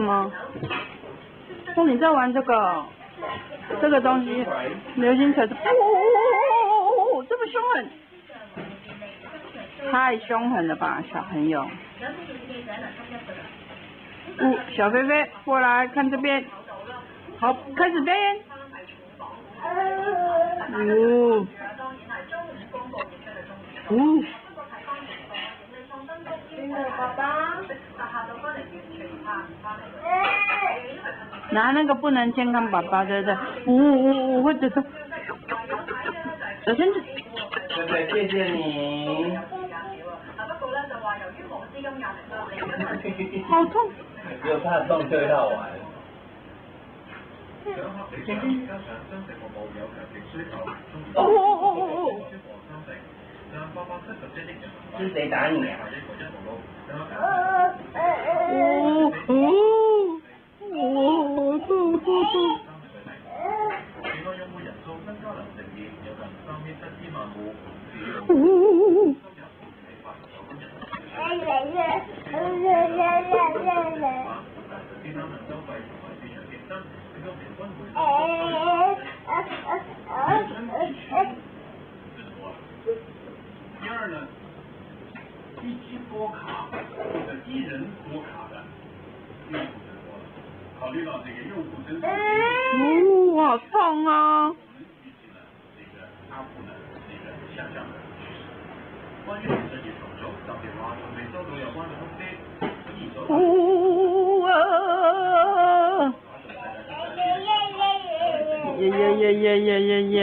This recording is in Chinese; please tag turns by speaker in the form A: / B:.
A: 吗？说你在玩这个东西，流星锤，这么凶狠，太凶狠了吧，小朋友。小菲菲过来看这边，好，开始表演。爸爸。拿那个不能监看爸爸，对不对？或者是小圈子。
B: 菲菲，谢谢你。
A: 好痛。
B: 只有怕痛就要玩。是谁打你啊？
C: 第二呢，一机拨卡或者一人拨卡的用户增多了，考虑到这个用户增多，
A: 好痛啊！
C: 我们预计呢，这个阿普呢这个下降的趋勢。關於設計重組，特別話仲未收到有關嘅通知，可以做。
A: 耶！